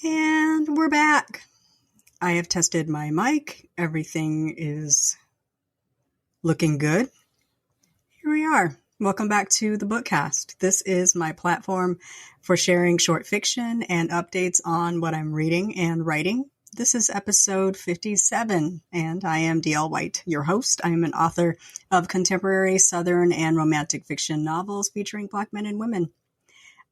And we're back. I have tested my mic. Everything is looking good. Here we are. Welcome back to the Bookcast. This is my platform for sharing short fiction and updates on what I'm reading and writing. This is episode 57, and I am D.L. White, your host. I am an author of contemporary Southern and romantic fiction novels featuring Black men and women.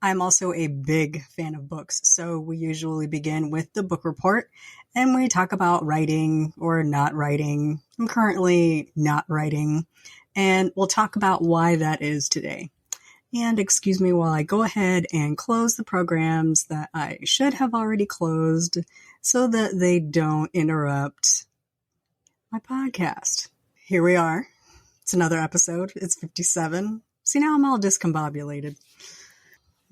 I'm also a big fan of books, so we usually begin with the book report, and we talk about writing or not writing. I'm currently not writing, and we'll talk about why that is today. And excuse me while I go ahead and close the programs that I should have already closed so that they don't interrupt my podcast. Here we are. It's another episode. It's 57. See, now I'm all discombobulated.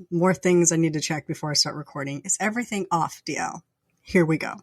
More things I need to check before I start recording. Is everything off, DL? Here we go.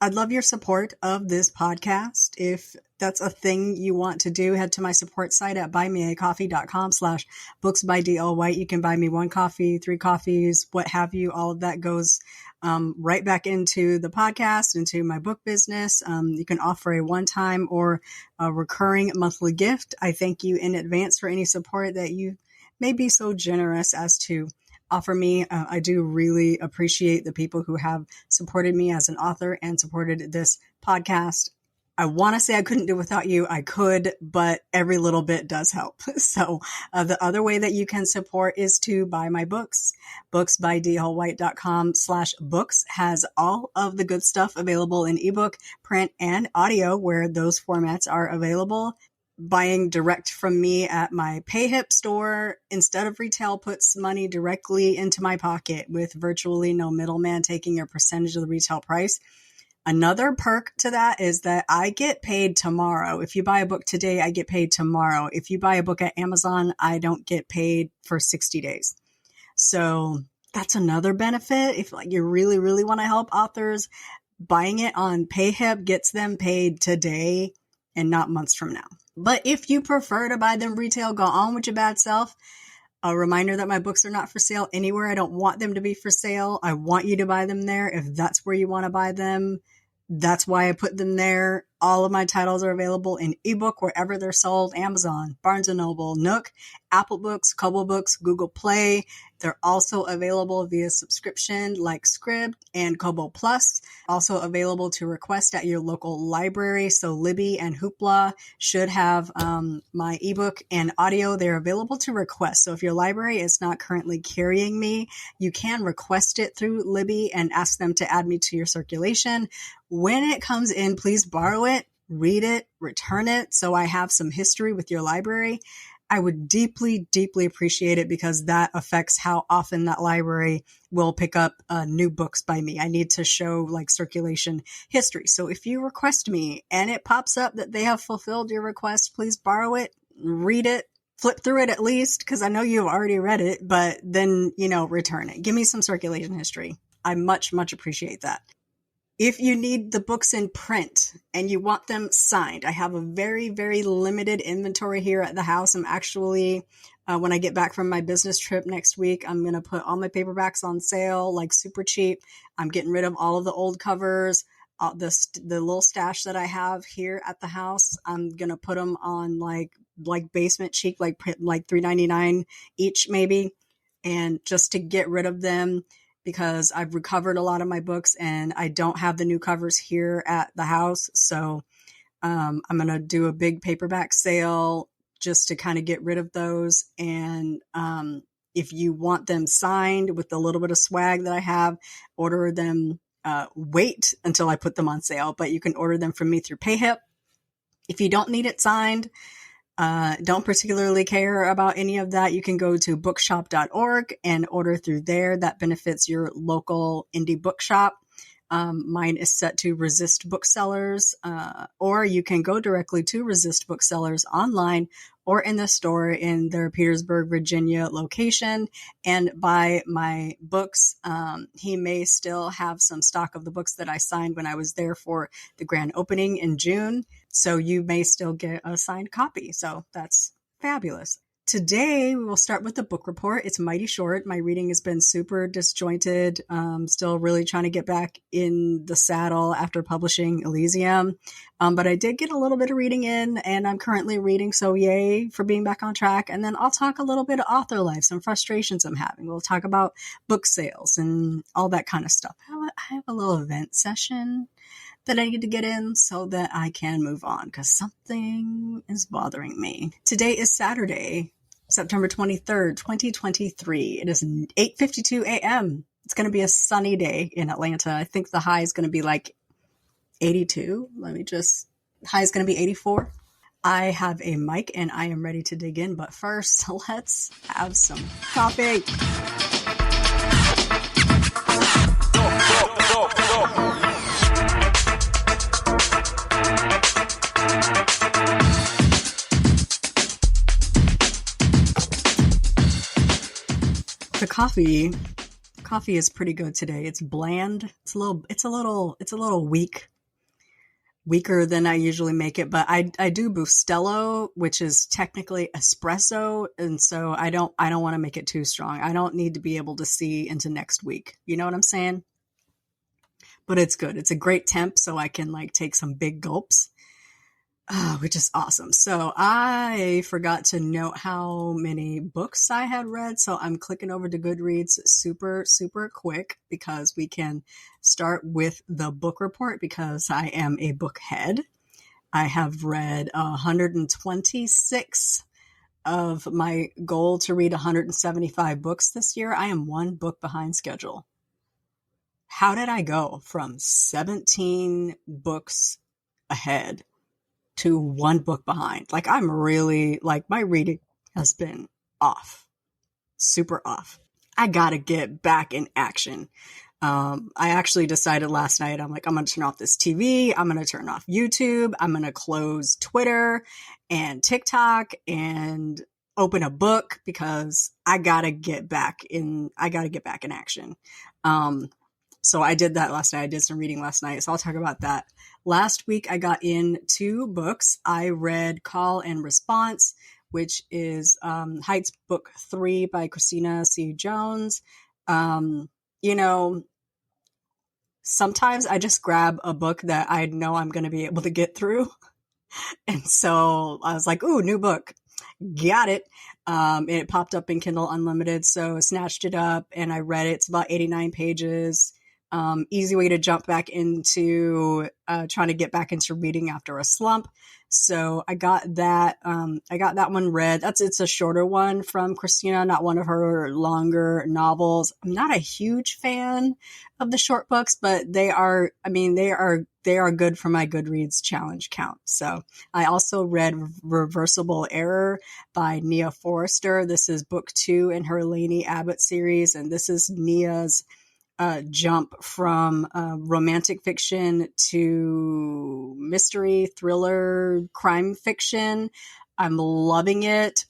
I'd love your support of this podcast. If that's a thing you want to do, head to my support site at buymeacoffee.com/booksbydlwhite. You can buy me 1 coffee, 3 coffees, what have you. All of that goes right back into the podcast, into my book business. You can offer a one-time or a recurring monthly gift. I thank you in advance for any support that you may be so generous as to offer me. I do really appreciate the people who have supported me as an author and supported this podcast. I want to say I couldn't do without you. I could, but every little bit does help. So the other way that you can support is to buy my books. Booksbydlwhite.com/books has all of the good stuff available in ebook, print, and audio where those formats are available. Buying direct from me at my PayHip store instead of retail puts money directly into my pocket with virtually no middleman taking a percentage of the retail price. Another perk to that is that I get paid tomorrow. If you buy a book today, I get paid tomorrow. If you buy a book at Amazon, I don't get paid for 60 days. So that's another benefit. If you really, really want to help authors, buying it on PayHip gets them paid today and not months from now. But if you prefer to buy them retail, go on with your bad self. A reminder that my books are not for sale anywhere. I don't want them to be for sale. I want you to buy them there. If that's where you want to buy them, that's why I put them there. All of my titles are available in ebook wherever they're sold. Amazon, Barnes & Noble, Nook, Apple Books, Kobo Books, Google Play. They're also available via subscription like Scribd and Kobo Plus. Also available to request at your local library. So Libby and Hoopla should have my ebook and audio. They're available to request. So if your library is not currently carrying me, you can request it through Libby and ask them to add me to your circulation. When it comes in, please borrow it, read it, return it, so I have some history with your library. I would deeply, deeply appreciate it because that affects how often that library will pick up new books by me. I need to show circulation history. So if you request me and it pops up that they have fulfilled your request, please borrow it, read it, flip through it at least, because I know you've already read it, but then, return it. Give me some circulation history. I much, much appreciate that. If you need the books in print and you want them signed, I have a very, very limited inventory here at the house. I'm actually, when I get back from my business trip next week, I'm going to put all my paperbacks on sale, super cheap. I'm getting rid of all of the old covers, the little stash that I have here at the house. I'm going to put them on like basement cheap, like $3.99 each maybe. And just to get rid of them, because I've recovered a lot of my books and I don't have the new covers here at the house. So I'm going to do a big paperback sale just to kind of get rid of those. And if you want them signed with a little bit of swag that I have, order them, wait until I put them on sale, but you can order them from me through PayHip. If you don't need it signed, don't particularly care about any of that, you can go to bookshop.org and order through there. That benefits your local indie bookshop. Mine is set to Resist Booksellers, or you can go directly to Resist Booksellers online or in the store in their Petersburg, Virginia location and buy my books. He may still have some stock of the books that I signed when I was there for the grand opening in June. So you may still get a signed copy. So that's fabulous. Today, we will start with the book report. It's mighty short. My reading has been super disjointed. Still really trying to get back in the saddle after publishing Elysium. But I did get a little bit of reading in, and I'm currently reading, so yay for being back on track. And then I'll talk a little bit of author life, some frustrations I'm having. We'll talk about book sales and all that kind of stuff. I have a little event session that I need to get in so that I can move on because something is bothering me. Today is Saturday, September 23rd, 2023. It is 8:52 a.m. It's going to be a sunny day in Atlanta. I think the high is going to be like 82. High is going to be 84. I have a mic and I am ready to dig in, but first, let's have some coffee. The coffee is pretty good today. It's bland. It's a little weaker than I usually make it, but I do Bustelo, which is technically espresso, and so I don't want to make it too strong. I don't need to be able to see into next week. You know what I'm saying? But it's good. It's a great temp, so I can take some big gulps. Which is awesome. So I forgot to note how many books I had read. So I'm clicking over to Goodreads super, super quick because we can start with the book report because I am a book head. I have read 126 of my goal to read 175 books this year. I am one book behind schedule. How did I go from 17 books ahead to one book behind? I'm really, my reading has been off, super off. I gotta get back in action. I actually decided last night, I'm going to turn off this TV. I'm going to turn off YouTube. I'm going to close Twitter and TikTok and open a book because I gotta get back in action. So I did that last night. I did some reading last night. So I'll talk about that. Last week, I got in 2 books. I read Call and Response, which is Heights Book 3 by Christina C. Jones. Sometimes I just grab a book that I know I'm going to be able to get through. And so I was like, ooh, new book. Got it. It popped up in Kindle Unlimited. So I snatched it up and I read it. It's about 89 pages. Easy way to jump back into trying to get back into reading after a slump. So I got that. I got that one read. It's a shorter one from Christina, not one of her longer novels. I'm not a huge fan of the short books, but they are good for my Goodreads challenge count. So I also read Reversible Error by Nia Forrester. This is book 2 in her Lainey Abbott series, and this is Nia's jump from romantic fiction to mystery, thriller, crime fiction. I'm loving it.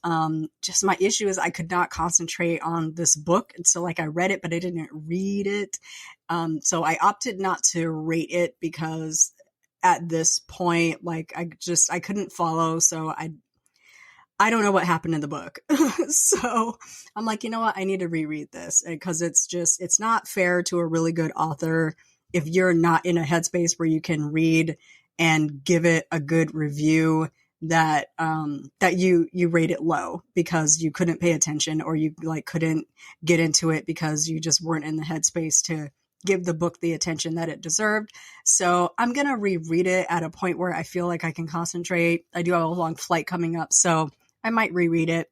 Just my issue is I could not concentrate on this book. And so I read it, but I didn't read it. So I opted not to rate it because at this point, I couldn't follow. So I don't know what happened in the book. So I'm like, you know what? I need to reread this because it's not fair to a really good author if you're not in a headspace where you can read and give it a good review that you rate it low because you couldn't pay attention or you couldn't get into it because you just weren't in the headspace to give the book the attention that it deserved. So I'm going to reread it at a point where I feel like I can concentrate. I do have a long flight coming up, so I might reread it,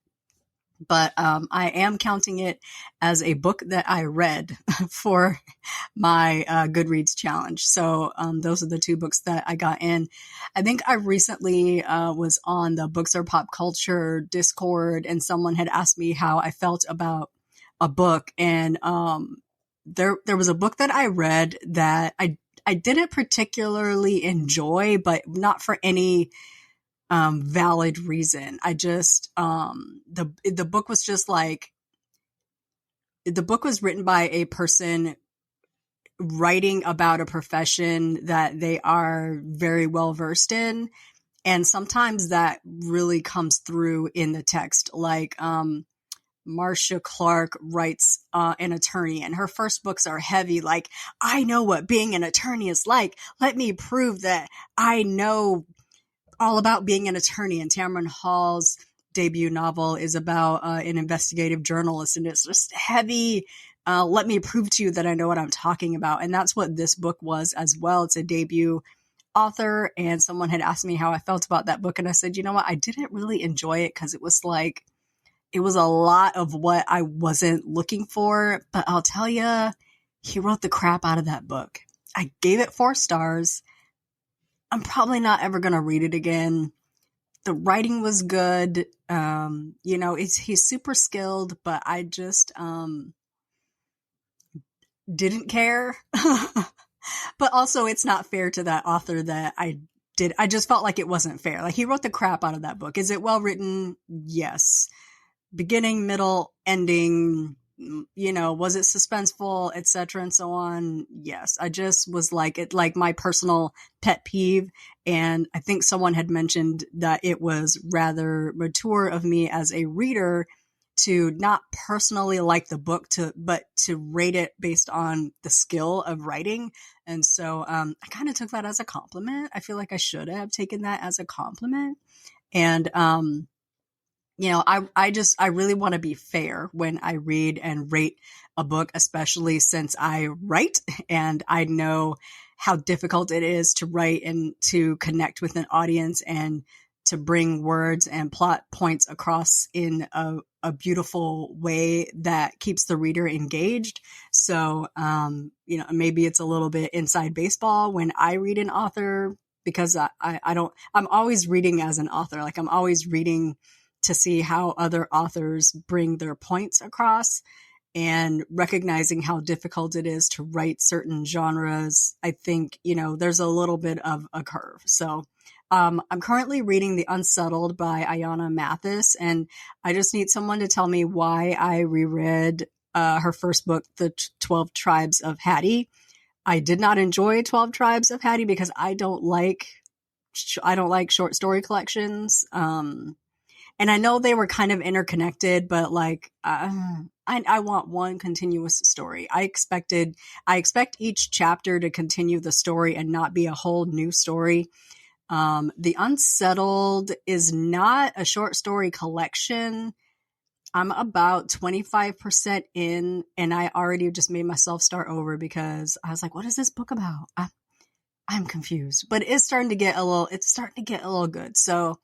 but I am counting it as a book that I read for my Goodreads challenge. So those are the 2 books that I got in. I think I recently was on the Books Are Pop Culture Discord, and someone had asked me how I felt about a book, and there was a book that I read that I didn't particularly enjoy, but not for any valid reason. I just, the book was just the book was written by a person writing about a profession that they are very well versed in. And sometimes that really comes through in the text. Like, Marcia Clark writes an attorney, and her first books are heavy. Like, I know what being an attorney is like. Let me prove that I know all about being an attorney. And Tamron Hall's debut novel is about an investigative journalist, and it's just heavy. Let me prove to you that I know what I'm talking about. And that's what this book was as well. It's a debut author, and someone had asked me how I felt about that book. And I said, you know what? I didn't really enjoy it because it was like, it was a lot of what I wasn't looking for, but I'll tell you, he wrote the crap out of that book. I gave it 4 stars. I'm probably not ever going to read it again. The writing was good. He's super skilled, but I just didn't care. But also, it's not fair to that author that I just felt like it wasn't fair. Like, he wrote the crap out of that book. Is it well written? Yes. Beginning, middle, ending, was it suspenseful, etc. and so on? Yes. I just was like my personal pet peeve. And I think someone had mentioned that it was rather mature of me as a reader to not personally like the book, but to rate it based on the skill of writing. And so I kind of took that as a compliment. I feel like I should have taken that as a compliment. And I really want to be fair when I read and rate a book, especially since I write and I know how difficult it is to write and to connect with an audience and to bring words and plot points across in a beautiful way that keeps the reader engaged. So, maybe it's a little bit inside baseball when I read an author, because I'm always reading as an author. Like, I'm always reading to see how other authors bring their points across, and recognizing how difficult it is to write certain genres. I think, there's a little bit of a curve. So I'm currently reading The Unsettled by Ayana Mathis, and I just need someone to tell me why I reread her first book, The 12 Tribes of Hattie. I did not enjoy 12 Tribes of Hattie because I don't like short story collections. And I know they were kind of interconnected, but like, I want one continuous story. I expect each chapter to continue the story and not be a whole new story. The Unsettled is not a short story collection. I'm about 25% in, and I already just made myself start over because I was like, what is this book about? I'm confused, but it's starting to get a little good. So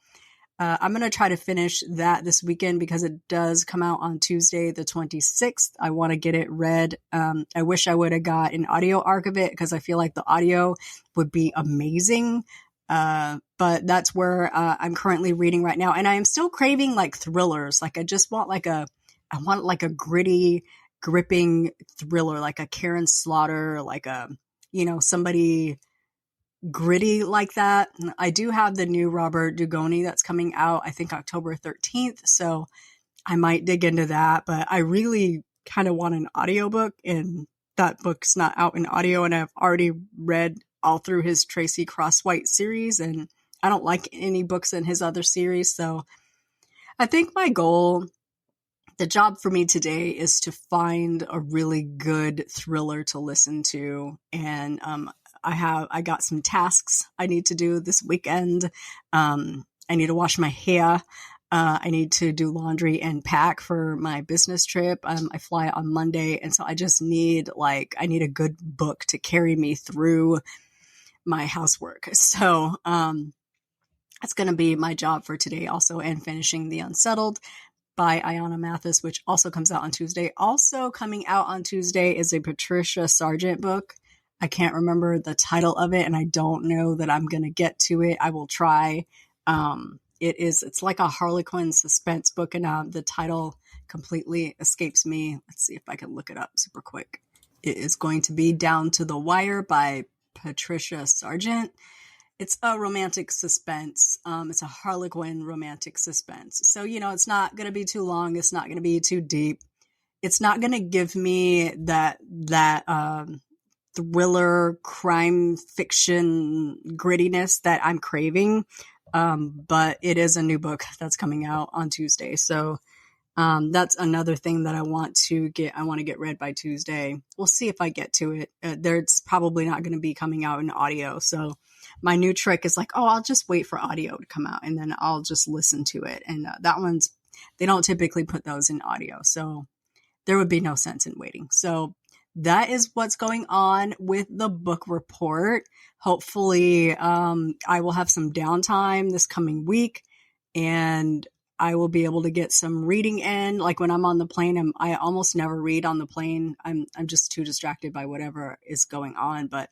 I'm going to try to finish that this weekend because it does come out on Tuesday, the 26th. I want to get it read. I wish I would have got an audio arc of it because I feel like the audio would be amazing. But that's where I'm currently reading right now. And I am still craving like thrillers. Like, I want like a gritty, gripping thriller, like a Karen Slaughter, like somebody gritty like that. I do have the new Robert Dugoni that's coming out, I think October 13th. So I might dig into that, but I really kind of want an audiobook, and that book's not out in audio. And I've already read all through his Tracy Crosswhite series, and I don't like any books in his other series. So I think the job for me today is to find a really good thriller to listen to. And, I got some tasks I need to do this weekend. I need to wash my hair. I need to do laundry and pack for my business trip. I fly on Monday. And so I just need a good book to carry me through my housework. So, that's going to be my job for today also, and finishing The Unsettled by Ayana Mathis, which also comes out on Tuesday. Also coming out on Tuesday is a Patricia Sargent book. I can't remember the title of it, and I don't know that I'm going to get to it. I will try. It's like a Harlequin suspense book, and the title completely escapes me. Let's see if I can look it up super quick. It is going to be Down to the Wire by Patricia Sargent. It's a romantic suspense. It's a Harlequin romantic suspense. So, it's not going to be too long. It's not going to be too deep. It's not going to give me that thriller crime fiction grittiness that I'm craving. But it is a new book that's coming out on Tuesday. So that's another thing that I want to get read by Tuesday. We'll see if I get to it. It's probably not going to be coming out in audio. So my new trick is like, oh, I'll just wait for audio to come out and then I'll just listen to it. And they don't typically put those in audio. So there would be no sense in waiting. So that is what's going on with the book report. Hopefully, I will have some downtime this coming week and I will be able to get some reading in. Like when I'm on the plane, I almost never read on the plane. I'm just too distracted by whatever is going on, but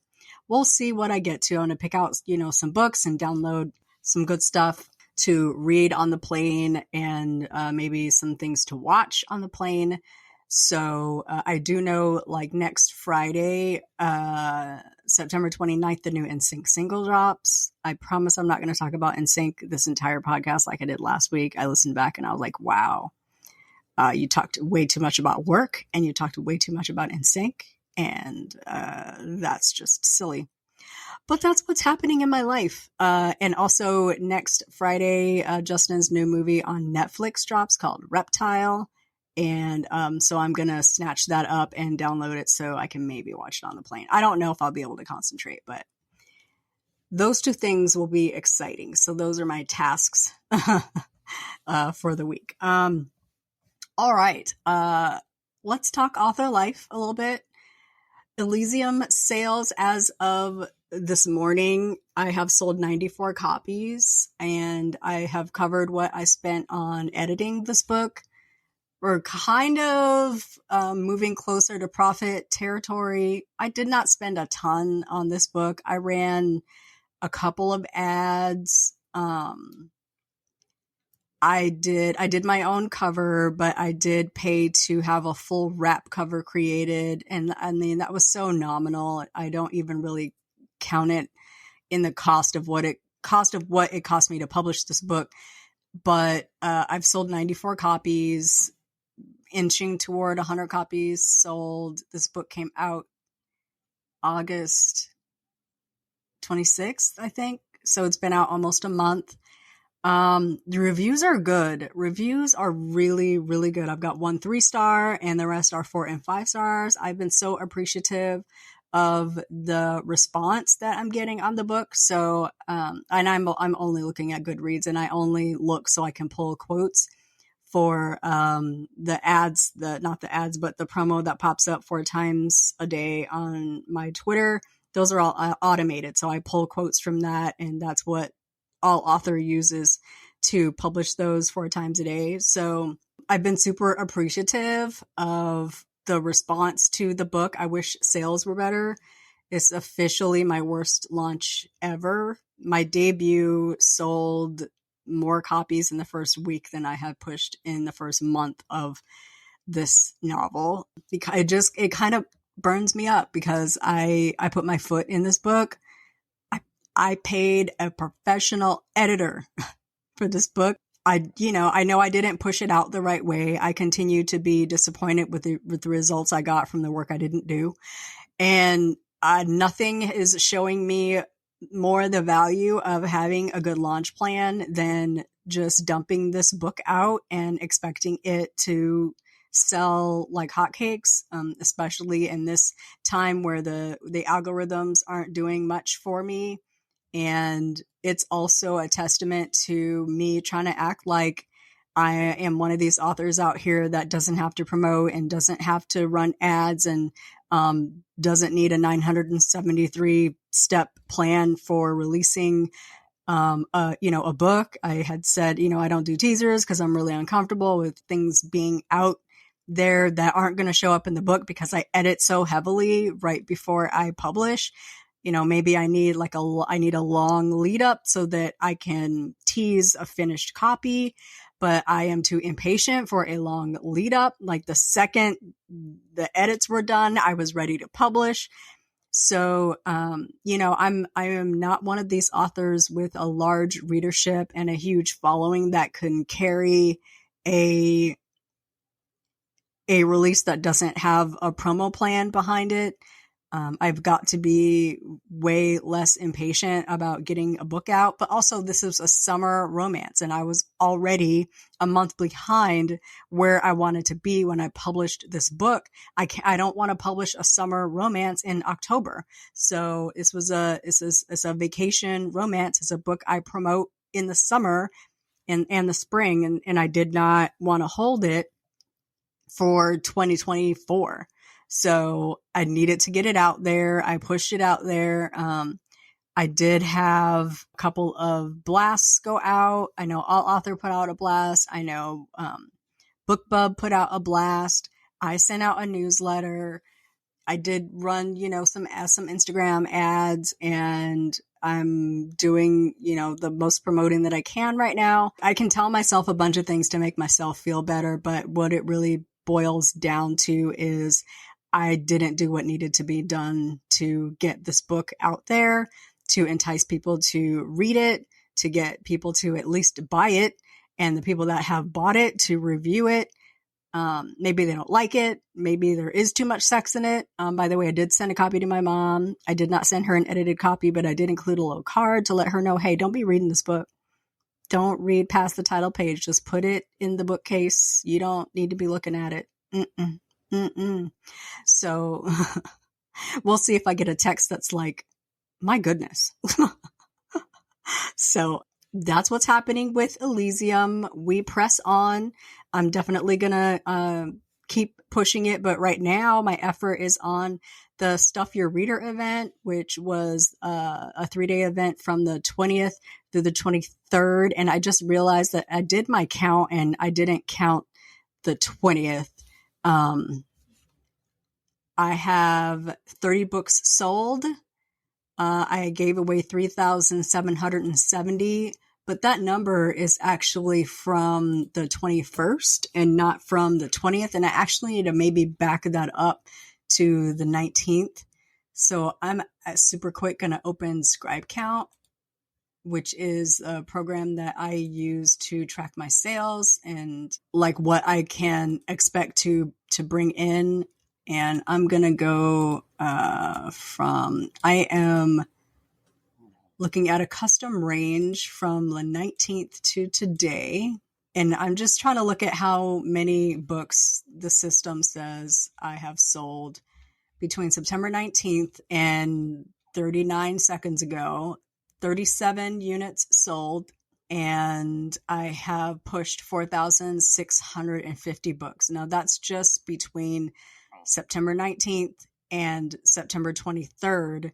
we'll see what I get to. I'm going to pick out, some books and download some good stuff to read on the plane and maybe some things to watch on the plane. So I do know like next Friday, September 29th, the new NSYNC single drops. I promise I'm not going to talk about NSYNC this entire podcast like I did last week. I listened back and I was like, wow, you talked way too much about work and you talked way too much about NSYNC. And that's just silly. But that's what's happening in my life. And also next Friday, Justin's new movie on Netflix drops called Reptile. And so I'm going to snatch that up and download it so I can maybe watch it on the plane. I don't know if I'll be able to concentrate, but those two things will be exciting. So those are my tasks for the week. All right. Let's talk author life a little bit. Elysium sales as of this morning, I have sold 94 copies and I have covered what I spent on editing this book. We're kind of moving closer to profit territory. I did not spend a ton on this book. I ran a couple of ads. I did my own cover, but I did pay to have a full wrap cover created. And I mean, that was so nominal. I don't even really count it in the cost of what it cost me to publish this book. But I've sold 94 copies. Inching toward 100 copies sold. This book came out August 26th, I think. So it's been out almost a month. The reviews are good. Reviews are really, really good. I've got 1 3-star and the rest are 4 and 5 stars. I've been so appreciative of the response that I'm getting on the book. So, and I'm only looking at Goodreads and I only look so I can pull quotes for the ads, not the ads, but the promo that pops up 4 times a day on my Twitter. Those are all automated. So I pull quotes from that. And that's what all author uses to publish those 4 times a day. So I've been super appreciative of the response to the book. I wish sales were better. It's officially my worst launch ever. My debut sold more copies in the first week than I had pushed in the first month of this novel. It kind of burns me up because I put my foot in this book. I paid a professional editor for this book. I know I didn't push it out the right way. I continue to be disappointed with the results I got from the work I didn't do. And nothing is showing me more the value of having a good launch plan than just dumping this book out and expecting it to sell like hotcakes, especially in this time where the algorithms aren't doing much for me. And it's also a testament to me trying to act like I am one of these authors out here that doesn't have to promote and doesn't have to run ads and doesn't need a 973 step plan for releasing a book. I had said, I don't do teasers because I'm really uncomfortable with things being out there that aren't going to show up in the book because I edit so heavily right before I publish. Maybe I need a long lead up so that I can tease a finished copy, but I am too impatient for a long lead up. Like the second the edits were done, I was ready to publish. So, I am not one of these authors with a large readership and a huge following that can carry a release that doesn't have a promo plan behind it. I've got to be way less impatient about getting a book out, but also this is a summer romance and I was already a month behind where I wanted to be when I published this book. I don't want to publish a summer romance in October. So it's a vacation romance. It's a book I promote in the summer and the spring. And I did not want to hold it for 2024. So I needed to get it out there. I pushed it out there. I did have a couple of blasts go out. I know All Author put out a blast. I know BookBub put out a blast. I sent out a newsletter. I did run, some Instagram ads, and I'm doing, the most promoting that I can right now. I can tell myself a bunch of things to make myself feel better, but what it really boils down to is I didn't do what needed to be done to get this book out there, to entice people to read it, to get people to at least buy it, and the people that have bought it to review it. Maybe they don't like it. Maybe there is too much sex in it. By the way, I did send a copy to my mom. I did not send her an edited copy, but I did include a little card to let her know, hey, don't be reading this book. Don't read past the title page. Just put it in the bookcase. You don't need to be looking at it. So we'll see if I get a text that's like, my goodness. So that's what's happening with Elysium. We press on. I'm definitely going to keep pushing it. But right now, my effort is on the Stuff Your Reader event, which was a 3-day event from the 20th through the 23rd. And I just realized that I did my count and I didn't count the 20th. I have 30 books sold. I gave away 3,770, but that number is actually from the 21st and not from the 20th. And I actually need to maybe back that up to the 19th. So I'm super quick going to open Scribe Count, which is a program that I use to track my sales and like what I can expect to bring in. And I'm going to go I am looking at a custom range from the 19th to today. And I'm just trying to look at how many books the system says I have sold between September 19th and 39 seconds ago. 37 units sold, and I have pushed 4,650 books. Now that's just between September 19th and September 23rd.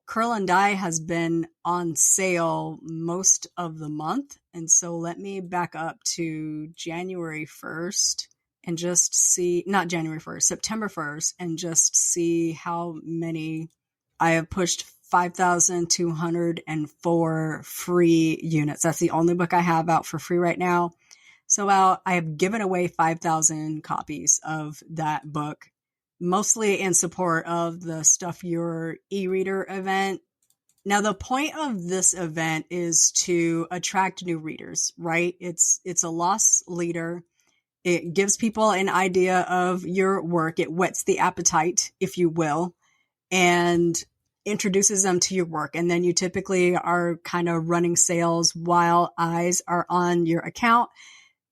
Curl and Dye has been on sale most of the month. And so let me back up to January 1st and just see, not January 1st, September 1st, and just see how many I have pushed. 5,204 free units. That's the only book I have out for free right now. So I have given away 5,000 copies of that book, mostly in support of the Stuff Your e-reader event. Now, the point of this event is to attract new readers, right? It's a loss leader. It gives people an idea of your work. It whets the appetite, if you will, and introduces them to your work. And then you typically are kind of running sales while eyes are on your account.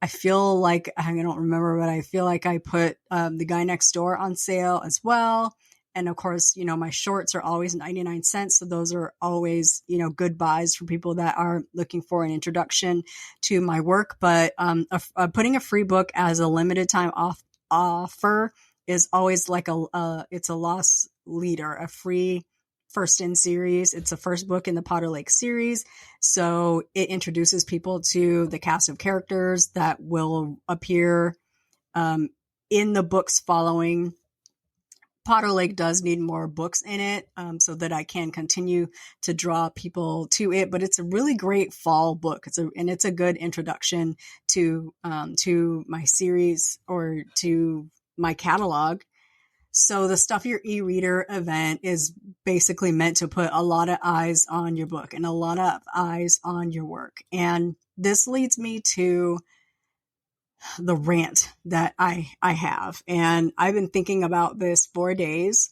I feel like, I don't remember, but I feel like I put The Guy Next Door on sale as well. And of course, my shorts are always 99 cents. So those are always, good buys for people that are looking for an introduction to my work. But putting a free book as a limited time offer is always like it's a loss leader, a free first in series. It's the first book in the Potter Lake series. So it introduces people to the cast of characters that will appear in the books following. Potter Lake does need more books in it so that I can continue to draw people to it. But it's a really great fall book. It's a good introduction to my series or to my catalog. So the Stuff Your e-reader event is basically meant to put a lot of eyes on your book and a lot of eyes on your work. And this leads me to the rant that I have. And I've been thinking about this for days.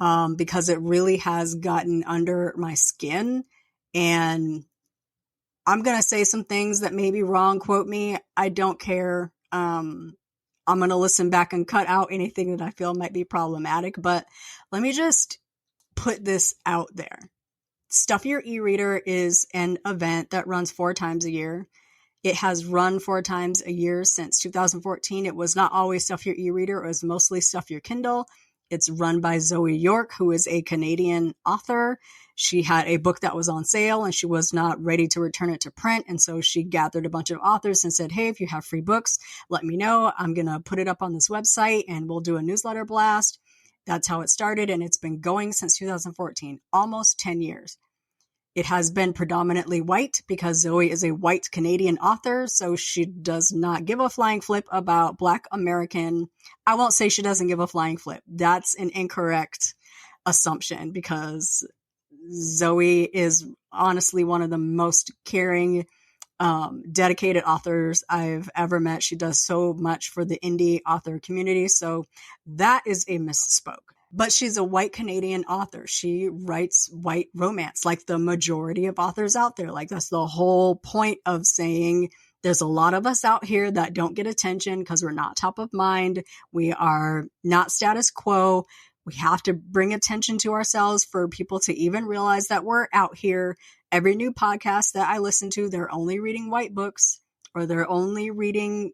because it really has gotten under my skin. And I'm going to say some things that may be wrong. Quote me. I don't care. I'm going to listen back and cut out anything that I feel might be problematic. But let me just put this out there. Stuff Your E-Reader is an event that runs 4 times a year. It has run 4 times a year since 2014. It was not always Stuff Your E-Reader. It was mostly Stuff Your Kindle. It's run by Zoe York, who is a Canadian author. She had a book that was on sale and she was not ready to return it to print. And so she gathered a bunch of authors and said, hey, if you have free books, let me know. I'm going to put it up on this website and we'll do a newsletter blast. That's how it started. And it's been going since 2014, almost 10 years. It has been predominantly white because Zoe is a white Canadian author, so she does not give a flying flip about Black American. I won't say she doesn't give a flying flip. That's an incorrect assumption because Zoe is honestly one of the most caring, dedicated authors I've ever met. She does so much for the indie author community, so that is a misspoke. But she's a white Canadian author. She writes white romance like the majority of authors out there. Like that's the whole point of saying there's a lot of us out here that don't get attention because we're not top of mind. We are not status quo. We have to bring attention to ourselves for people to even realize that we're out here. Every new podcast that I listen to, they're only reading white books or they're only reading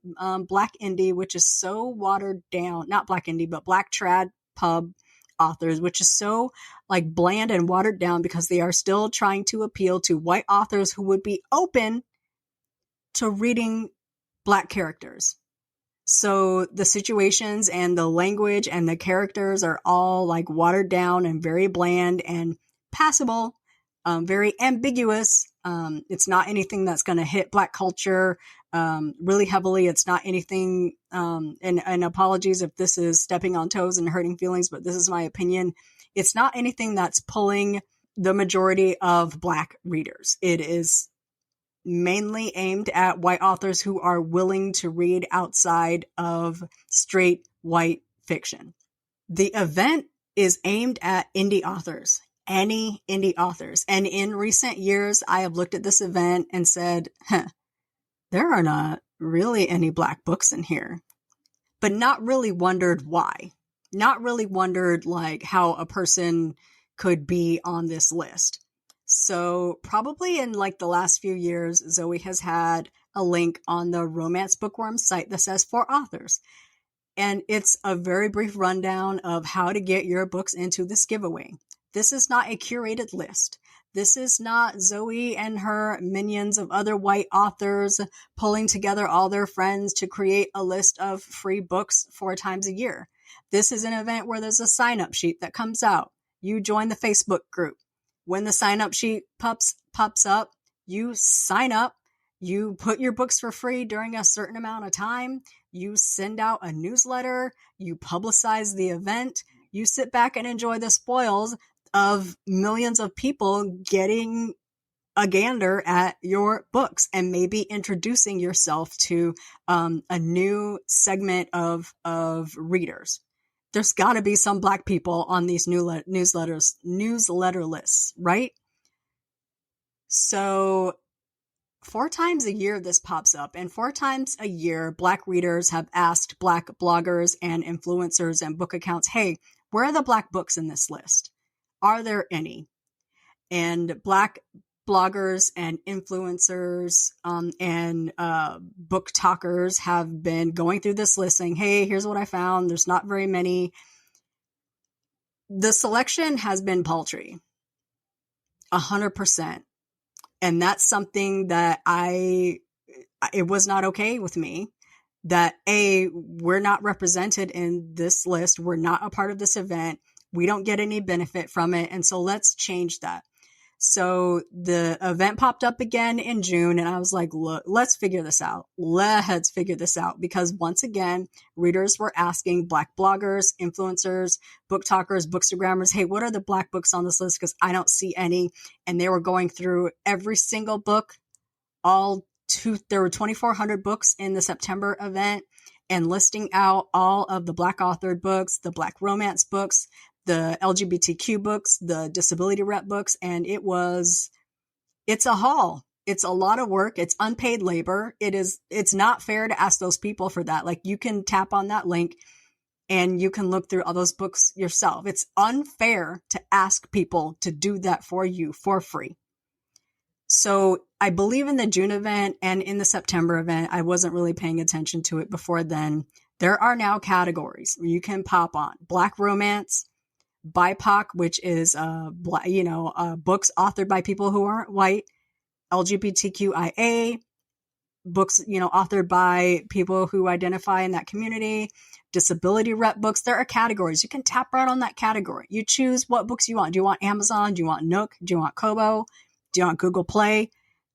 Black indie, which is so watered down. Not Black indie, but Black trad pub authors, which is so like bland and watered down because they are still trying to appeal to white authors who would be open to reading Black characters. So the situations and the language and the characters are all like watered down and very bland and passable, very ambiguous. It's not anything that's going to hit Black culture really heavily. It's not anything, and apologies if this is stepping on toes and hurting feelings, but this is my opinion. It's not anything that's pulling the majority of Black readers. It is mainly aimed at white authors who are willing to read outside of straight white fiction. The event is aimed at indie authors, any indie authors. And in recent years, I have looked at this event and said, there are not really any Black books in here, but not really wondered why. Not really wondered like how a person could be on this list. So probably in like the last few years, Zoe has had a link on the Romance Bookworm site that says for authors. And it's a very brief rundown of how to get your books into this giveaway. This is not a curated list. This is not Zoe and her minions of other white authors pulling together all their friends to create a list of free books 4 times a year. This is an event where there's a sign-up sheet that comes out. You join the Facebook group. When the sign-up sheet pops up, you sign up. You put your books for free during a certain amount of time. You send out a newsletter. You publicize the event. You sit back and enjoy the spoils of millions of people getting a gander at your books and maybe introducing yourself to a new segment of readers. There's got to be some Black people on these newsletter lists, right? So 4 times a year this pops up, and 4 times a year Black readers have asked Black bloggers and influencers and book accounts, hey, where are the Black books in this list? Are there any? And Black bloggers and influencers and book talkers have been going through this list saying, hey, here's what I found. There's not very many. The selection has been paltry, 100%. And that's something that it was not okay with me. That we're not represented in this list. We're not a part of this event. We don't get any benefit from it. And so let's change that. So the event popped up again in June and I was like, look, let's figure this out. Let's figure this out. Because once again, readers were asking Black bloggers, influencers, book talkers, bookstagrammers, hey, what are the Black books on this list? Because I don't see any. And they were going through every single book. There were 2,400 books in the September event and listing out all of the Black authored books, the Black romance books, the LGBTQ books, the disability rep books, and it's a haul. It's a lot of work. It's unpaid labor. It's not fair to ask those people for that. Like, you can tap on that link and you can look through all those books yourself. It's unfair to ask people to do that for you for free. So I believe in the June event and in the September event. I wasn't really paying attention to it before then. There are now categories where you can pop on Black romance, BIPOC, which is books authored by people who aren't white, LGBTQIA, books, authored by people who identify in that community, disability rep books. There are categories. You can tap right on that category. You choose what books you want. Do you want Amazon? Do you want Nook? Do you want Kobo? Do you want Google Play?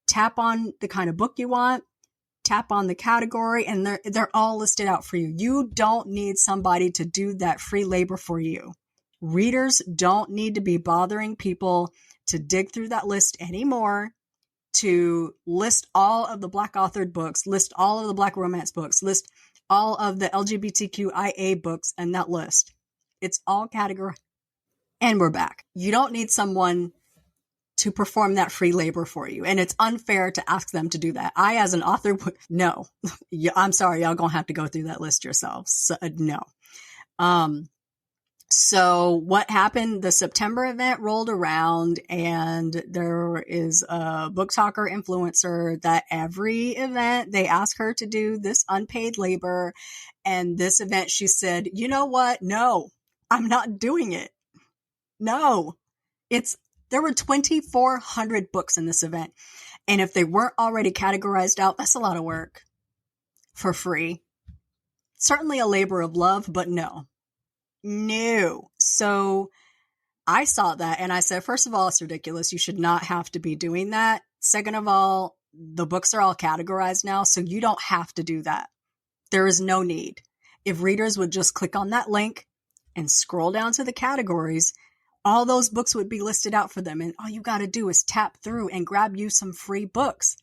Tap on the kind of book you want. Tap on the category, and they're all listed out for you. You don't need somebody to do that free labor for you. Readers don't need to be bothering people to dig through that list anymore, to list all of the Black authored books, list all of the Black romance books, list all of the LGBTQIA books in that list. It's all category. And we're back. You don't need someone to perform that free labor for you. And it's unfair to ask them to do that. I, as an author, no. I'm sorry, y'all gonna have to go through that list yourselves. So, no. So what happened? The September event rolled around, and there is a book talker influencer that every event they ask her to do this unpaid labor. And this event, she said, you know what? No, I'm not doing it. No, there were 2,400 books in this event. And if they weren't already categorized out, that's a lot of work for free. Certainly a labor of love, but no. So I saw that and I said, first of all, it's ridiculous. You should not have to be doing that. Second of all, the books are all categorized now, so you don't have to do that. There is no need. If readers would just click on that link and scroll down to the categories, all those books would be listed out for them. And all you got to do is tap through and grab you some free books.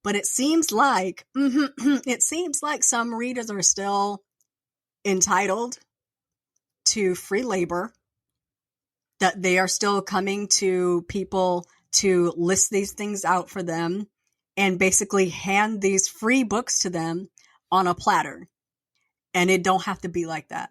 But it seems like some readers are still entitled to free labor, that they are still coming to people to list these things out for them and basically hand these free books to them on a platter. And it don't have to be like that.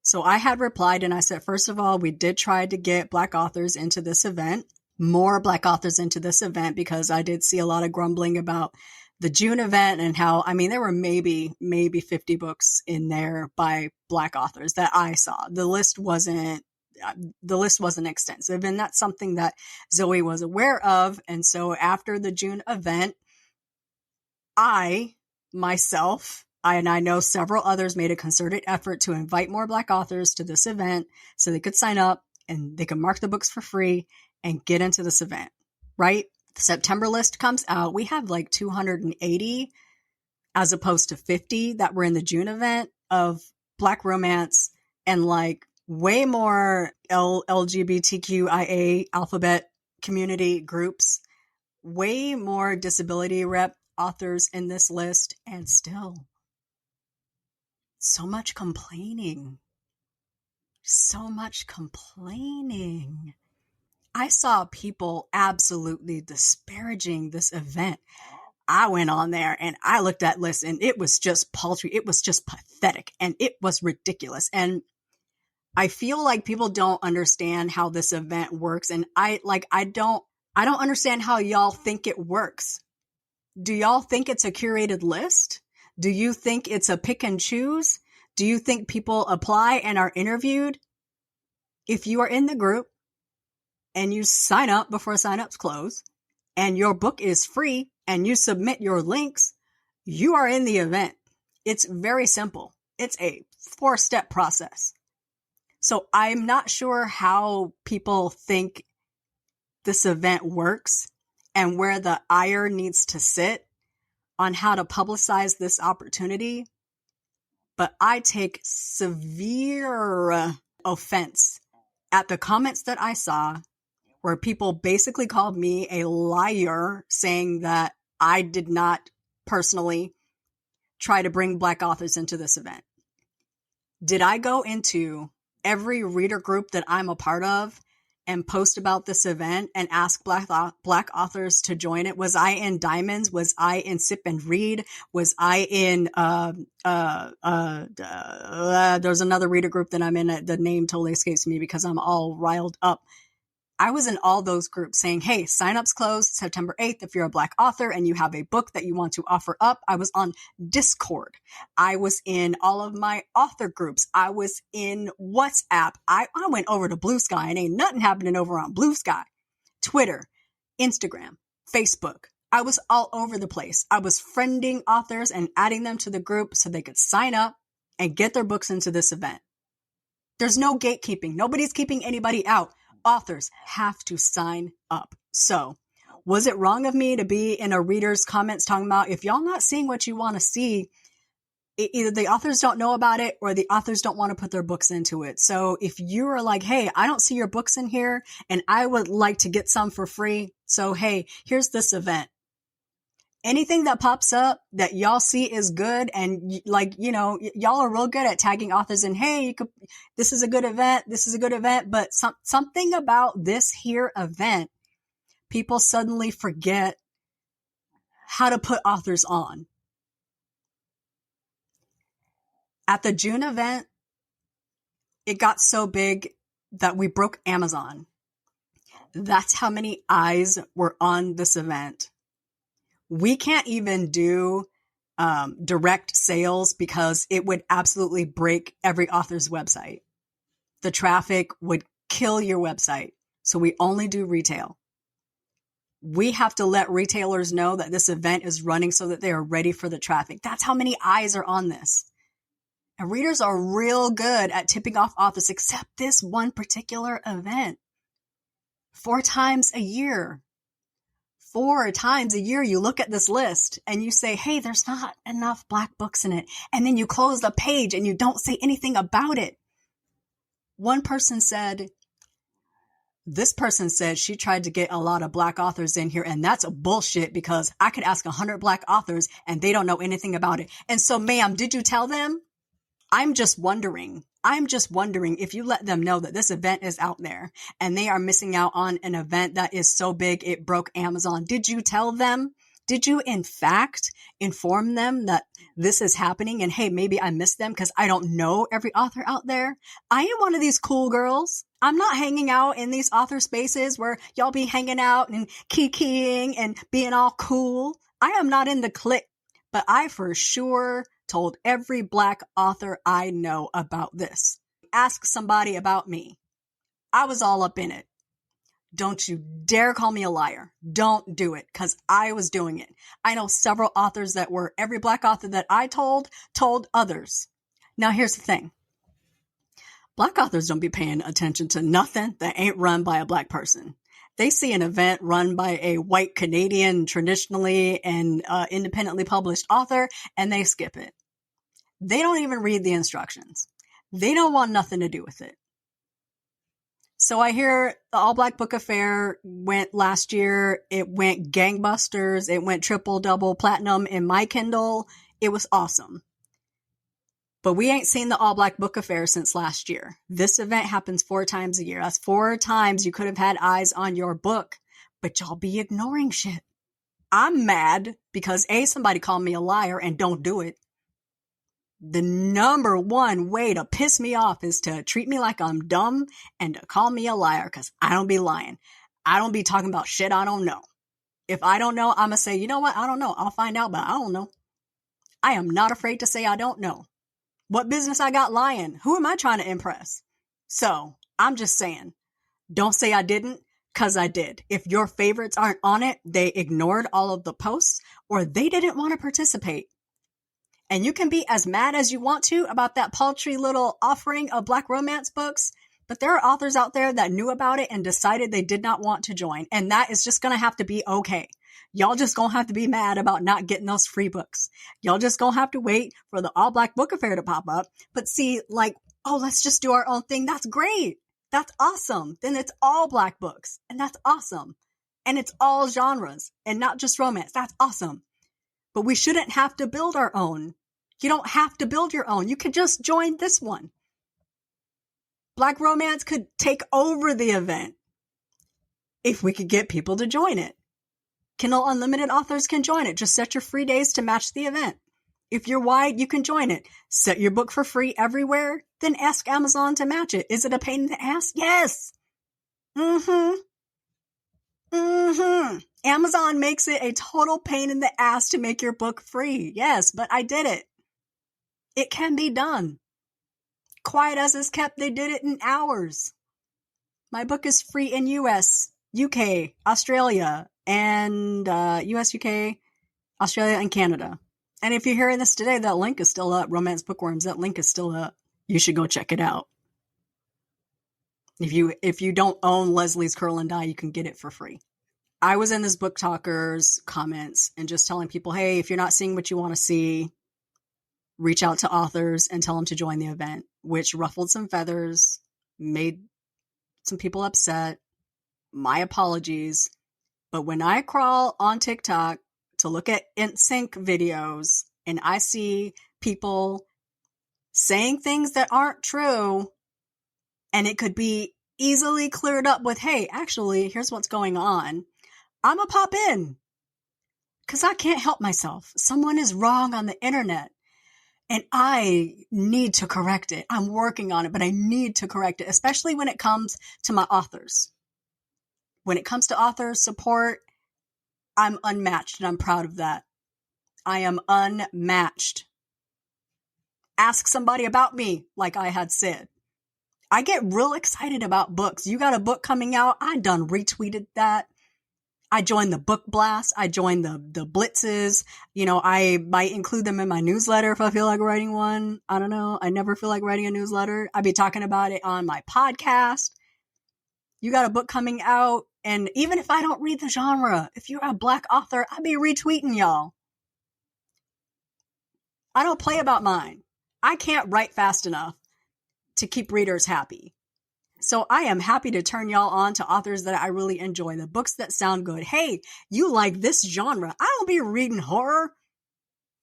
So I had replied and I said, first of all, we did try to get Black authors into this event, more Black authors into this event, because I did see a lot of grumbling about the June event and how, there were maybe 50 books in there by Black authors that I saw. The list wasn't extensive, and that's something that Zoe was aware of. And so after the June event, I know several others made a concerted effort to invite more Black authors to this event so they could sign up and they could mark the books for free and get into this event, right? The September list comes out. We have like 280 as opposed to 50 that were in the June event of Black romance, and like way more LGBTQIA alphabet community groups, way more disability rep authors in this list, and still so much complaining. I saw people absolutely disparaging this event. I went on there and I looked at lists and it was just paltry. It was just pathetic and it was ridiculous. And I feel like people don't understand how this event works. And I don't understand how y'all think it works. Do y'all think it's a curated list? Do you think it's a pick and choose? Do you think people apply and are interviewed? If you are in the group and you sign up before sign-ups close and your book is free and you submit your links, you are in the event. It's very simple. It's a 4-step process. So I'm not sure how people think this event works and where the ire needs to sit on how to publicize this opportunity. But I take severe offense at the comments that I saw where people basically called me a liar, saying that I did not personally try to bring Black authors into this event. Did I go into every reader group that I'm a part of and post about this event and ask Black authors to join it. Was I in Diamonds? Was I in Sip and Read? Was I in, there's another reader group that I'm in. The name totally escapes me because I'm all riled up. I was in all those groups saying, hey, signups close September 8th if you're a Black author and you have a book that you want to offer up. I was on Discord. I was in all of my author groups. I was in WhatsApp. I went over to Blue Sky and ain't nothing happening over on Blue Sky. Twitter, Instagram, Facebook. I was all over the place. I was friending authors and adding them to the group so they could sign up and get their books into this event. There's no gatekeeping. Nobody's keeping anybody out. Authors have to sign up. So, was it wrong of me to be in a reader's comments talking about if y'all not seeing what you want to see, either the authors don't know about it or the authors don't want to put their books into it. So if you are like, hey, I don't see your books in here and I would like to get some for free. So, hey, here's this event. Anything that pops up that y'all see is good and y'all are real good at tagging authors and hey, this is a good event. This is a good event. But something about this here event, people suddenly forget how to put authors on. At the June event, it got so big that we broke Amazon. That's how many eyes were on this event. We can't even do direct sales because it would absolutely break every author's website. The traffic would kill your website. So we only do retail. We have to let retailers know that this event is running so that they are ready for the traffic. That's how many eyes are on this. And readers are real good at tipping off authors, except this one particular event. 4 times a year. 4 times a year, you look at this list and you say, hey, there's not enough Black books in it. And then you close the page and you don't say anything about it. One person said, this person said she tried to get a lot of Black authors in here. And that's bullshit because I could ask 100 Black authors and they don't know anything about it. And so, ma'am, did you tell them? I'm just wondering if you let them know that this event is out there and they are missing out on an event that is so big it broke Amazon. Did you tell them? Did you, in fact, inform them that this is happening? And hey, maybe I missed them because I don't know every author out there. I am one of these cool girls. I'm not hanging out in these author spaces where y'all be hanging out and kikiing and being all cool. I am not in the clique, but I for sure told every Black author I know about this. Ask somebody about me. I was all up in it. Don't you dare call me a liar. Don't do it, because I was doing it. I know several authors that were every Black author that I told others. Now here's the thing. Black authors don't be paying attention to nothing that ain't run by a Black person. They see an event run by a white Canadian, traditionally and independently published author, and they skip it. They don't even read the instructions. They don't want nothing to do with it. So I hear the All Black Book Affair went last year. It went gangbusters. It went triple, double, platinum in my Kindle. It was awesome. But we ain't seen the All Black Book Affair since last year. This event happens 4 times a year. That's 4 times you could have had eyes on your book, but y'all be ignoring shit. I'm mad because A, somebody called me a liar and don't do it. The number one way to piss me off is to treat me like I'm dumb and to call me a liar, because I don't be lying. I don't be talking about shit I don't know. If I don't know, I'm going to say, you know what? I don't know. I'll find out, but I don't know. I am not afraid to say I don't know. What business I got lying? Who am I trying to impress? So I'm just saying, don't say I didn't, because I did. If your favorites aren't on it, they ignored all of the posts or they didn't want to participate. And you can be as mad as you want to about that paltry little offering of Black romance books, but there are authors out there that knew about it and decided they did not want to join. And that is just going to have to be okay. Y'all just going to have to be mad about not getting those free books. Y'all just going to have to wait for the All Black Book Affair to pop up. But see, like, oh, let's just do our own thing. That's great. That's awesome. Then it's all Black books. And that's awesome. And it's all genres and not just romance. That's awesome. But we shouldn't have to build our own. You don't have to build your own. You could just join this one. Black romance could take over the event if we could get people to join it. Kindle Unlimited authors can join it. Just set your free days to match the event. If you're wide, you can join it. Set your book for free everywhere, then ask Amazon to match it. Is it a pain in the ass? Yes. Amazon makes it a total pain in the ass to make your book free. Yes, but I did it. It can be done. Quiet as is kept, they did it in hours. My book is free in US, UK, Australia, and US, UK, Australia, and Canada. And if you're hearing this today, that link is still up. Romance Bookworms, that link is still up. You should go check it out. If you don't own Leslie's Curl and Dye, you can get it for free. I was in this Book Talkers comments and just telling people, hey, if you're not seeing what you want to see, reach out to authors and tell them to join the event, which ruffled some feathers, made some people upset. My apologies. But when I crawl on TikTok to look at InSync videos and I see people saying things that aren't true, and it could be easily cleared up with, hey, actually, here's what's going on, I'm going to pop in because I can't help myself. Someone is wrong on the internet and I need to correct it. I'm working on it, but I need to correct it, especially when it comes to my authors. When it comes to author support, I'm unmatched and I'm proud of that. I am unmatched. Ask somebody about me, like I had said. I get real excited about books. You got a book coming out? I done retweeted that. I joined the book blast. I joined the blitzes. You know, I might include them in my newsletter if I feel like writing one. I don't know. I never feel like writing a newsletter. I'd be talking about it on my podcast. You got a book coming out. And even if I don't read the genre, if you're a Black author, I'd be retweeting y'all. I don't play about mine. I can't write fast enough to keep readers happy. So I am happy to turn y'all on to authors that I really enjoy, the books that sound good. Hey, you like this genre. I don't be reading horror,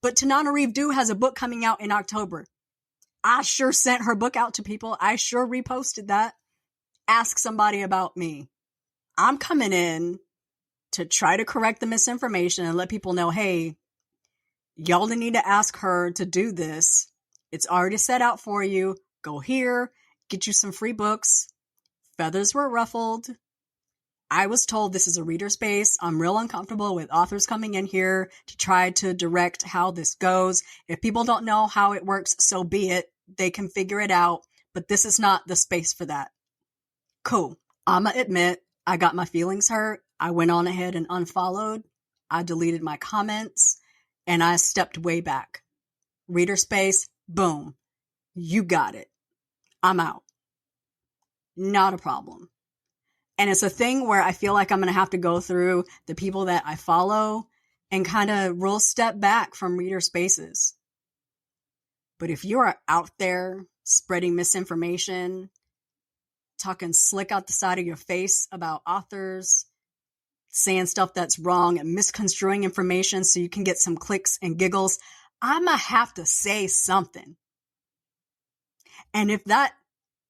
but Tanana Reeve Dew has a book coming out in October. I sure sent her book out to people. I sure reposted that. Ask somebody about me. I'm coming in to try to correct the misinformation and let people know, hey, y'all need to ask her to do this. It's already set out for you. Go here, get you some free books. Feathers were ruffled. I was told this is a reader space. I'm real uncomfortable with authors coming in here to try to direct how this goes. If people don't know how it works, so be it. They can figure it out, but this is not the space for that. Cool. I'ma admit, I got my feelings hurt. I went on ahead and unfollowed. I deleted my comments and I stepped way back. Reader space, boom. You got it. I'm out. Not a problem. And it's a thing where I feel like I'm going to have to go through the people that I follow and kind of real step back from reader spaces. But if you're out there spreading misinformation, talking slick out the side of your face about authors, saying stuff that's wrong and misconstruing information so you can get some clicks and giggles, I'm going to have to say something. And if that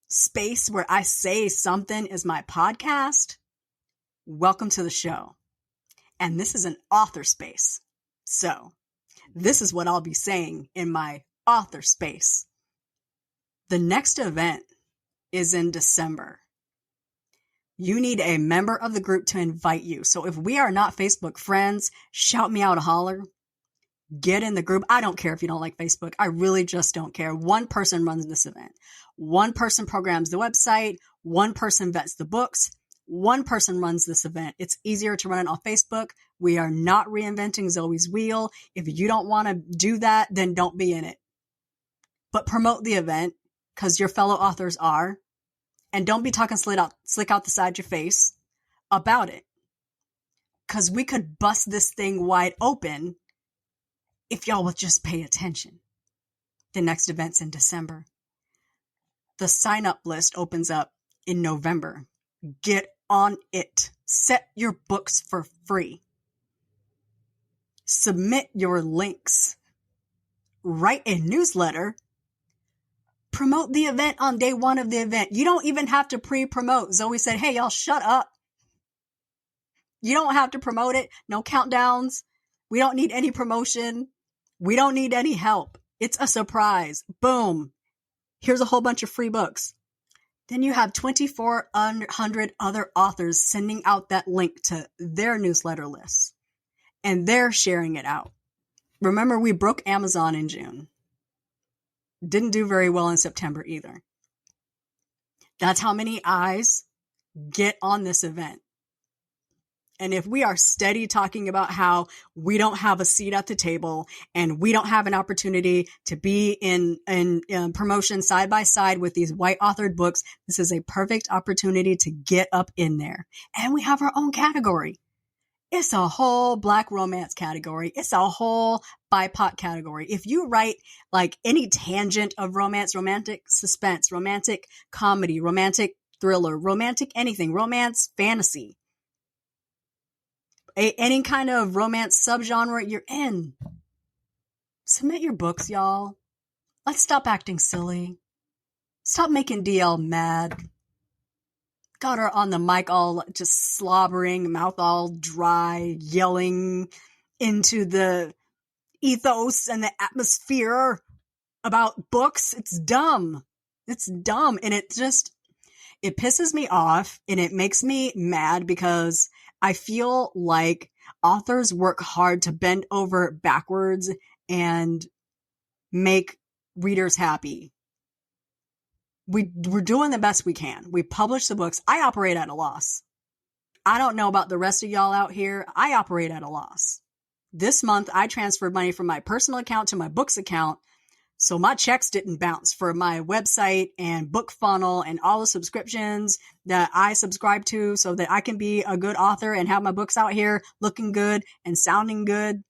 space where I say something is my podcast, welcome to the show. And this is an author space. So this is what I'll be saying in my author space. The next event is in December. You need a member of the group to invite you. So if we are not Facebook friends, shout me out a holler. Get in the group. I don't care if you don't like Facebook. I really just don't care. One person runs this event. One person programs the website. One person vets the books. One person runs this event. It's easier to run it on Facebook. We are not reinventing Zoe's wheel. If you don't want to do that, then don't be in it. But promote the event because your fellow authors are. And don't be talking slick out the side of your face about it. Because we could bust this thing wide open if y'all would just pay attention. The next event's in December. The sign-up list opens up in November. Get on it. Set your books for free. Submit your links. Write a newsletter. Promote the event on day one of the event. You don't even have to pre-promote. Zoe said, hey, y'all shut up. You don't have to promote it. No countdowns. We don't need any promotion. We don't need any help. It's a surprise. Boom. Here's a whole bunch of free books. Then you have 2,400 other authors sending out that link to their newsletter lists. And they're sharing it out. Remember, we broke Amazon in June. Didn't do very well in September either. That's how many eyes get on this event. And if we are steady talking about how we don't have a seat at the table and we don't have an opportunity to be in promotion side by side with these white authored books, this is a perfect opportunity to get up in there. And we have our own category. It's a whole Black romance category. It's a whole BIPOC category. If you write like any tangent of romance, romantic suspense, romantic comedy, romantic thriller, romantic anything, romance, fantasy, any kind of romance subgenre you're in, submit your books, y'all. Let's stop acting silly. Stop making DL mad. Got her on the mic all just slobbering, mouth all dry, yelling into the ethos and the atmosphere about books. It's dumb. It's dumb. And it pisses me off and it makes me mad because I feel like authors work hard to bend over backwards and make readers happy. We're doing the best we can. We publish the books. I operate at a loss. I don't know about the rest of y'all out here. I operate at a loss. This month, I transferred money from my personal account to my books account, so my checks didn't bounce for my website and book funnel and all the subscriptions that I subscribe to so that I can be a good author and have my books out here looking good and sounding good.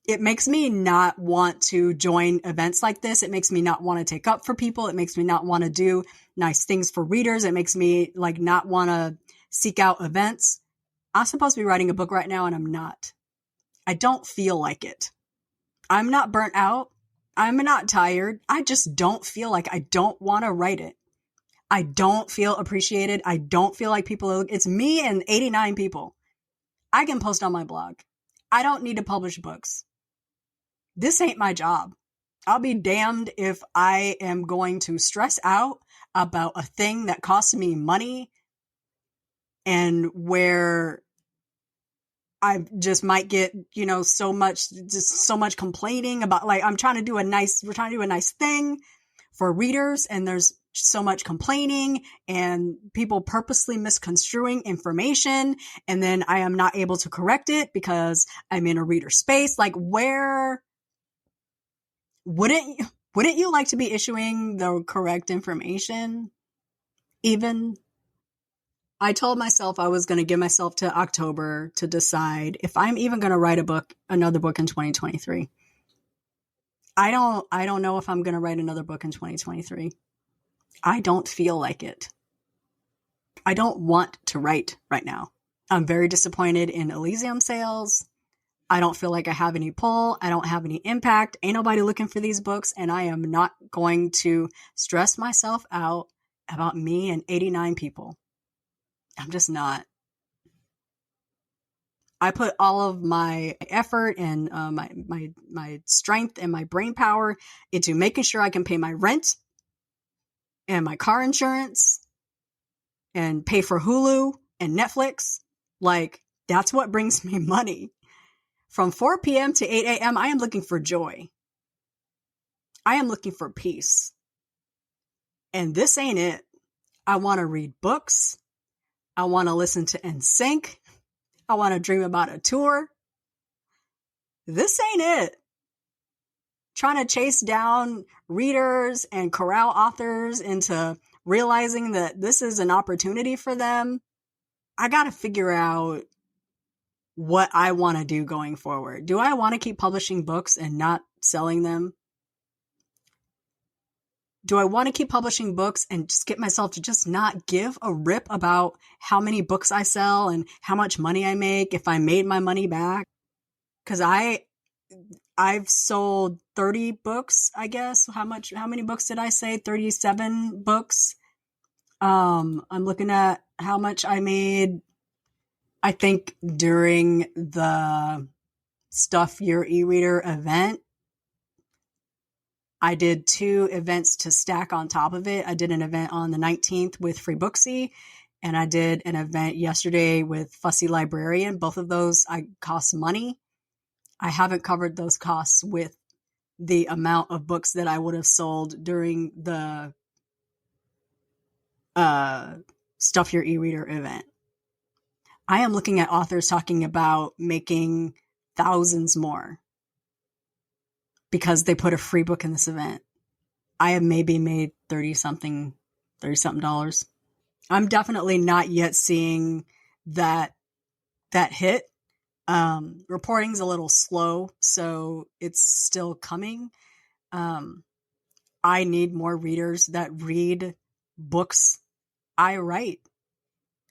It makes me not want to join events like this. It makes me not want to take up for people. It makes me not want to do nice things for readers. It makes me like not want to seek out events. I'm supposed to be writing a book right now and I'm not. I don't feel like it. I'm not burnt out. I'm not tired. I just don't feel like I don't want to write it. I don't feel appreciated. I don't feel like it's me and 89 people. I can post on my blog. I don't need to publish books. This ain't my job. I'll be damned if I am going to stress out about a thing that costs me money and where I just might get, so much complaining about, like, we're trying to do a nice thing for readers and there's so much complaining and people purposely misconstruing information. And then I am not able to correct it because I'm in a reader space. Like, where wouldn't you like to be issuing the correct information? Even I told myself I was going to give myself to October to decide if I'm even going to write another book in 2023. I don't know if I'm going to write another book in 2023. I don't feel like it. I don't want to write right now. I'm very disappointed in Elysium sales. I don't feel like I have any pull. I don't have any impact. Ain't nobody looking for these books. And I am not going to stress myself out about me and 89 people. I'm just not. I put all of my effort and my strength and my brain power into making sure I can pay my rent and my car insurance and pay for Hulu and Netflix. Like, that's what brings me money. From 4 p.m. to 8 a.m., I am looking for joy. I am looking for peace. And this ain't it. I want to read books. I want to listen to NSYNC. I want to dream about a tour. This ain't it. Trying to chase down readers and corral authors into realizing that this is an opportunity for them. I got to figure out what I want to do going forward. Do I want to keep publishing books and not selling them? Do I want to keep publishing books and just get myself to just not give a rip about how many books I sell and how much money I make, if I made my money back? Because I I've sold 30 books, I guess. How many books did I say? 37 books. I'm looking at how much I made, I think, during the Stuff Your e-reader event. I did 2 events to stack on top of it. I did an event on the 19th with Free Booksy, and I did an event yesterday with Fussy Librarian. Both of those cost money. I haven't covered those costs with the amount of books that I would have sold during the Stuff Your e-reader event. I am looking at authors talking about making thousands more because they put a free book in this event. I have maybe made 30 something dollars. I'm definitely not yet seeing that hit. Reporting's a little slow, so it's still coming. I need more readers that read books I write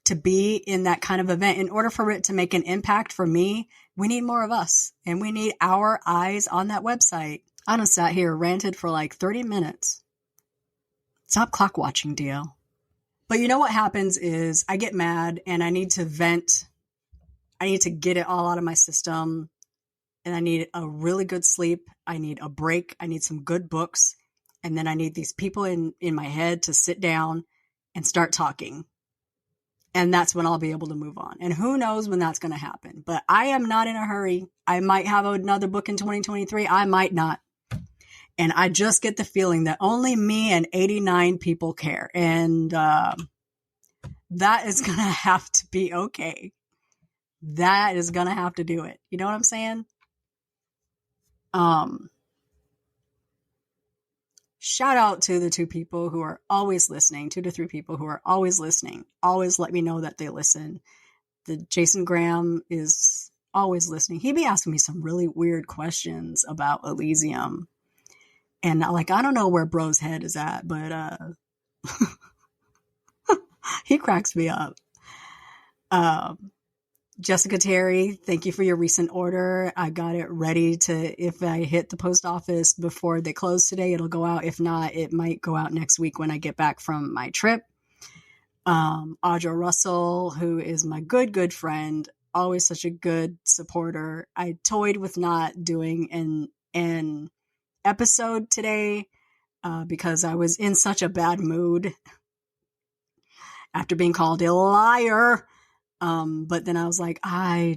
to be in that kind of event. In order for it to make an impact for me, we need more of us, and we need our eyes on that website. I done sat here, ranted for like 30 minutes. Stop clock watching, DL. But you know what happens is I get mad and I need to vent. I need to get it all out of my system, and I need a really good sleep. I need a break. I need some good books. And then I need these people in my head to sit down and start talking. And that's when I'll be able to move on. And who knows when that's going to happen. But I am not in a hurry. I might have another book in 2023. I might not. And I just get the feeling that only me and 89 people care. And that is going to have to be okay. That is going to have to do it. You know what I'm saying? Shout out to the 2 people who are always listening, 2 to 3 people who are always listening. Always let me know that they listen. The Jason Graham is always listening. He'd be asking me some really weird questions about Elysium. And I don't know where bro's head is at, but he cracks me up. Jessica Terry, thank you for your recent order. I got it ready to, if I hit the post office before they close today, it'll go out. If not, it might go out next week when I get back from my trip. Audra Russell, who is my good friend, always such a good supporter. I toyed with not doing an episode today because I was in such a bad mood after being called a liar. But then I was like, I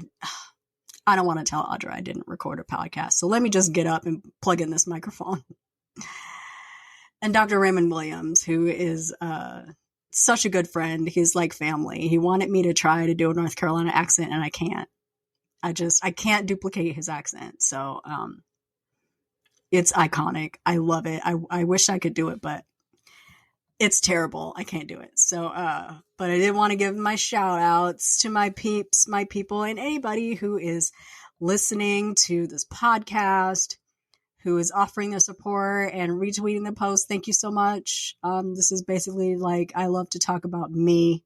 don't want to tell Audra I didn't record a podcast. So let me just get up and plug in this microphone. And Dr. Raymond Williams, who is such a good friend. He's like family. He wanted me to try to do a North Carolina accent, and I can't. I can't duplicate his accent. So it's iconic. I love it. I wish I could do it, but it's terrible. I can't do it. So, but I did want to give my shout outs to my peeps, my people, and anybody who is listening to this podcast, who is offering their support and retweeting the post. Thank you so much. This is basically I love to talk about me.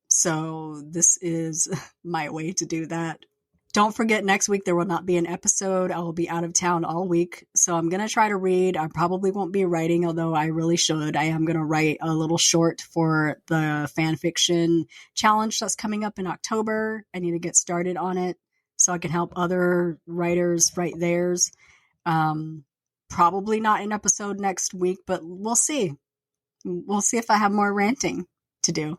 So this is my way to do that. Don't forget, next week there will not be an episode. I will be out of town all week. So I'm going to try to read. I probably won't be writing, although I really should. I am going to write a little short for the fan fiction challenge that's coming up in October. I need to get started on it so I can help other writers write theirs. Probably not an episode next week, but we'll see. We'll see if I have more ranting to do.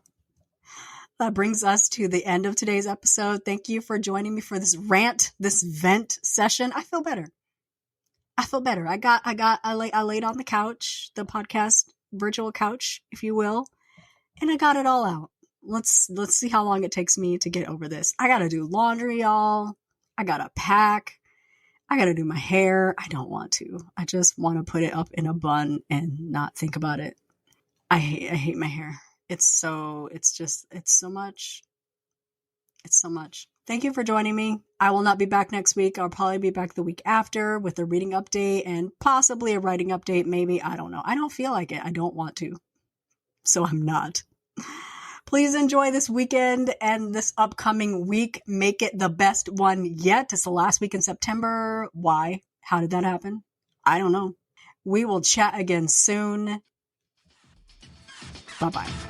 That brings us to the end of today's episode. Thank you for joining me for this rant, this vent session. I feel better. I laid on the couch, the podcast virtual couch, if you will, and I got it all out. Let's see how long it takes me to get over this. I gotta do laundry, y'all. I gotta pack. I gotta do my hair. I don't want to. I just want to put it up in a bun and not think about it. I hate my hair. It's so much. It's so much. Thank you for joining me. I will not be back next week. I'll probably be back the week after with a reading update and possibly a writing update. Maybe. I don't know. I don't feel like it. I don't want to. So I'm not. Please enjoy this weekend and this upcoming week. Make it the best one yet. It's the last week in September. Why? How did that happen? I don't know. We will chat again soon. Bye-bye.